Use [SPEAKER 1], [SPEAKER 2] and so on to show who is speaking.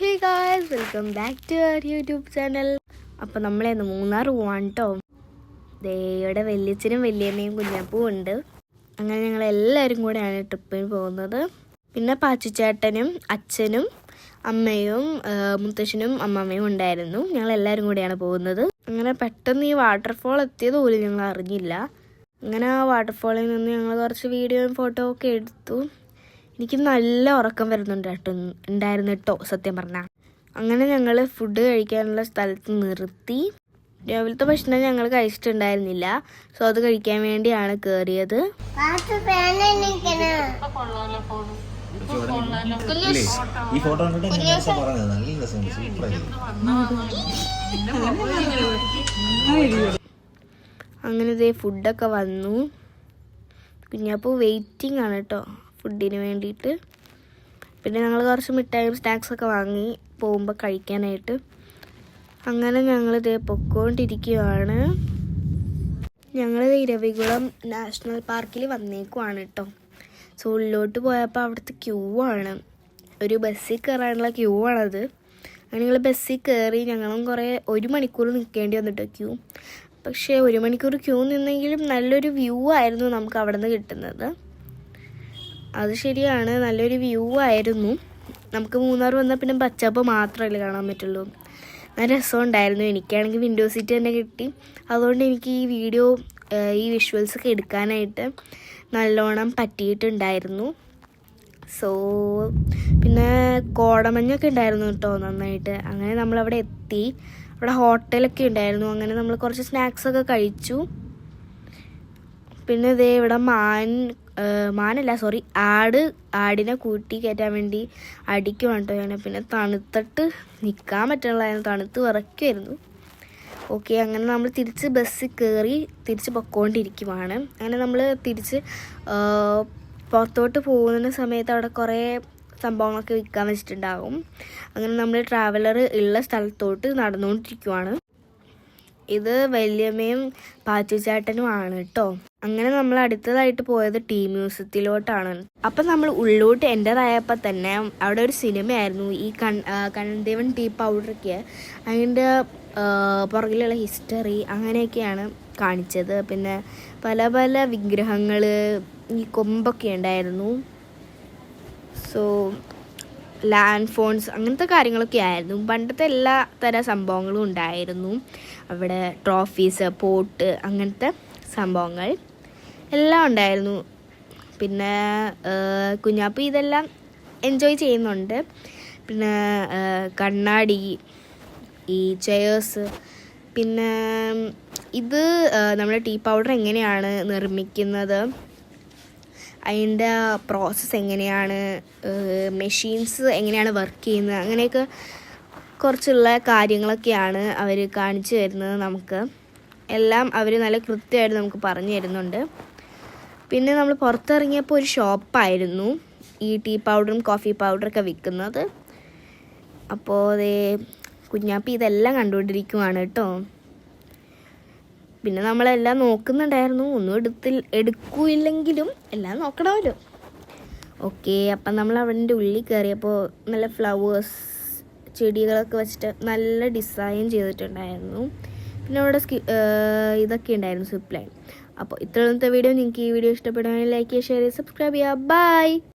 [SPEAKER 1] Hey guys, welcome back to our YouTube channel. അപ്പോൾ നമ്മളെന്ന് മൂന്നാർ പോവാണ് കേട്ടോ. ഇവിടെ വല്യച്ഛനും വല്യമ്മയും കുഞ്ഞാപ്പും ഉണ്ട്. അങ്ങനെ ഞങ്ങളെല്ലാവരും കൂടെയാണ് ട്രിപ്പിന് പോകുന്നത്. പിന്നെ പാച്ചുച്ചേട്ടനും അച്ഛനും അമ്മയും മുത്തശ്ശനും അമ്മമ്മയും ഉണ്ടായിരുന്നു. ഞങ്ങളെല്ലാവരും കൂടെയാണ് പോകുന്നത്. അങ്ങനെ പെട്ടെന്ന് ഈ വാട്ടർഫോൾ എത്തിയത് പോലും ഞങ്ങൾ അറിഞ്ഞില്ല. അങ്ങനെ ആ വാട്ടർഫോളിൽ നിന്ന് ഞങ്ങൾ കുറച്ച് വീഡിയോയും ഫോട്ടോ ഒക്കെ എടുത്തു. എനിക്ക് നല്ല ഉറക്കം ഉണ്ടായിരുന്നു കേട്ടോ സത്യം പറഞ്ഞാൽ. അങ്ങനെ ഞങ്ങൾ ഫുഡ് കഴിക്കാനുള്ള സ്ഥലത്ത് നിർത്തി. രാവിലത്തെ ഭക്ഷണം ഞങ്ങൾ കഴിച്ചിട്ടുണ്ടായിരുന്നില്ല. സോ അത് കഴിക്കാൻ വേണ്ടിയാണ് കയറിയത്. അങ്ങനെ ഇതേ ഫുഡൊക്കെ വന്നു. കുഞ്ഞാപ്പോൾ വെയിറ്റിംഗ് ആണ് കേട്ടോ ഫുഡിന് വേണ്ടിയിട്ട്. പിന്നെ ഞങ്ങൾ കുറച്ച് മിഠായും സ്നാക്സൊക്കെ വാങ്ങി പോകുമ്പോൾ കഴിക്കാനായിട്ട്. അങ്ങനെ ഞങ്ങളിതേ പൊക്കോണ്ടിരിക്കുകയാണ്. ഞങ്ങളിത് ഇരവികുളം നാഷണൽ പാർക്കിൽ വന്നേക്കുവാണ് കേട്ടോ. സോ ഉള്ളിലോട്ട് പോയപ്പോൾ അവിടുത്തെ ക്യൂ ആണ്. ഒരു ബസ്സിൽ കയറാനുള്ള ക്യൂ ആണത്. അങ്ങനെ ഞങ്ങൾ ബസ്സിൽ കയറി. ഞങ്ങളും 1 മണിക്കൂർ നിൽക്കേണ്ടി വന്നിട്ടോ ക്യൂ. പക്ഷേ 1 മണിക്കൂർ ക്യൂ നിന്നെങ്കിലും നല്ലൊരു വ്യൂ ആയിരുന്നു നമുക്ക് അവിടെ നിന്ന് കിട്ടുന്നത്. അത് ശരിയാണ്, നല്ലൊരു വ്യൂ ആയിരുന്നു. നമുക്ക് മൂന്നാർ വന്നാൽ പിന്നെ പച്ചപ്പ് മാത്രമല്ലേ കാണാൻ പറ്റുള്ളൂ. നല്ല രസമുണ്ടായിരുന്നു. എനിക്കാണെങ്കിൽ വിൻഡോ സീറ്റ് തന്നെ കിട്ടി. അതുകൊണ്ട് എനിക്ക് ഈ വിഷ്വൽസ് ഒക്കെ എടുക്കാനായിട്ട് നല്ലോണം പറ്റിയിട്ടുണ്ടായിരുന്നു. സോ പിന്നെ കോടമഞ്ഞൊക്കെ ഉണ്ടായിരുന്നു കേട്ടോ നന്നായിട്ട്. അങ്ങനെ നമ്മളവിടെ എത്തി. അവിടെ ഹോട്ടലൊക്കെ ഉണ്ടായിരുന്നു. അങ്ങനെ നമ്മൾ കുറച്ച് സ്നാക്സൊക്കെ കഴിച്ചു. പിന്നെ ഇതേ ഇവിടെ ആടിനെ കൂട്ടി കയറ്റാൻ വേണ്ടി അടിക്കുവാണ് കേട്ടോ ഞാൻ. പിന്നെ തണുത്തിട്ട് നിൽക്കാൻ പറ്റുള്ളതായിരുന്നു, തണുത്ത് വിറയ്ക്കുമായിരുന്നു. ഓക്കെ, അങ്ങനെ നമ്മൾ തിരിച്ച് ബസ്സിൽ കയറി തിരിച്ച് പൊക്കോണ്ടിരിക്കുവാണ്. അങ്ങനെ നമ്മൾ തിരിച്ച് പുറത്തോട്ട് പോകുന്ന സമയത്ത് അവിടെ കുറേ സംഭവങ്ങളൊക്കെ വിൽക്കാൻ വെച്ചിട്ടുണ്ടാകും. അങ്ങനെ നമ്മൾ ട്രാവലർ ഉള്ള സ്ഥലത്തോട്ട് നടന്നുകൊണ്ടിരിക്കുവാണ്. ഇത് വല്യമ്മയും പാച്ചുചേട്ടനുമാണ് കേട്ടോ. അങ്ങനെ നമ്മൾ അടുത്തതായിട്ട് പോയത് ടീ മ്യൂസിയത്തിലോട്ടാണ്. അപ്പം നമ്മൾ ഉള്ളിലോട്ട് എൻ്റർ ആയപ്പോൾ തന്നെ അവിടെ ഒരു സിനിമയായിരുന്നു, ഈ കണ്ണദേവൻ ടീ പൗഡറൊക്കെ. അതിൻ്റെ പുറകിലുള്ള ഹിസ്റ്ററി അങ്ങനെയൊക്കെയാണ് കാണിച്ചത്. പിന്നെ പല പല വിഗ്രഹങ്ങൾ, ഈ കൊമ്പൊക്കെ ഉണ്ടായിരുന്നു. സോ ലാൻഡ് ഫോൺസ് അങ്ങനത്തെ കാര്യങ്ങളൊക്കെ ആയിരുന്നു. പണ്ടത്തെ എല്ലാ തരം സംഭവങ്ങളും ഉണ്ടായിരുന്നു അവിടെ. ട്രോഫീസ്, പോട്ട്, അങ്ങനത്തെ സംഭവങ്ങൾ എല്ലാം ഉണ്ടായിരുന്നു. പിന്നെ കുഞ്ഞാപ്പു ഇതെല്ലാം എൻജോയ് ചെയ്യുന്നുണ്ട്. പിന്നെ കണ്ണാടി, ഈ ചെയേഴ്സ്, പിന്നെ ഇത് നമ്മുടെ ടീ പൗഡർ എങ്ങനെയാണ് നിർമ്മിക്കുന്നത്, അതിൻ്റെ പ്രോസസ്സ് എങ്ങനെയാണ്, മെഷീൻസ് എങ്ങനെയാണ് വർക്ക് ചെയ്യുന്നത്, അങ്ങനെയൊക്കെ കുറച്ചുള്ള കാര്യങ്ങളൊക്കെയാണ് അവർ കാണിച്ചു തരുന്നത് നമുക്ക്. എല്ലാം അവർ നല്ല കൃത്യമായിട്ട് നമുക്ക് പറഞ്ഞു തരുന്നുണ്ട്. പിന്നെ നമ്മൾ പുറത്തിറങ്ങിയപ്പോൾ ഒരു ഷോപ്പായിരുന്നു ഈ ടീ പൗഡറും കോഫി പൗഡറൊക്കെ വിൽക്കുന്നത്. അപ്പോൾ കുഞ്ഞാപ്പി ഇതെല്ലാം കണ്ടുകൊണ്ടിരിക്കുവാണ് കേട്ടോ. പിന്നെ നമ്മളെല്ലാം നോക്കുന്നുണ്ടായിരുന്നു. ഒന്നും എടുക്കൂല്ലെങ്കിലും എല്ലാം നോക്കണമല്ലോ. ഓക്കെ, അപ്പം നമ്മൾ അവിടെ ഉള്ളിൽ കയറിയപ്പോൾ നല്ല ഫ്ലവേഴ്സ്, ചെടികളൊക്കെ വെച്ചിട്ട് നല്ല ഡിസൈൻ ചെയ്തിട്ടുണ്ടായിരുന്നു. പിന്നെ അവിടെ ഇതൊക്കെ ഉണ്ടായിരുന്നു, സിപ്പ് ലൈൻ. അപ്പോൾ ഇത്രത്തെ വീഡിയോ നിങ്ങൾക്ക് ഈ വീഡിയോ ഇഷ്ടപ്പെടുകയാണെങ്കിൽ ലൈക്ക് ചെയ്യുക, ഷെയർ ചെയ്യുക, സബ്സ്ക്രൈബ് ചെയ്യുക. ബൈ.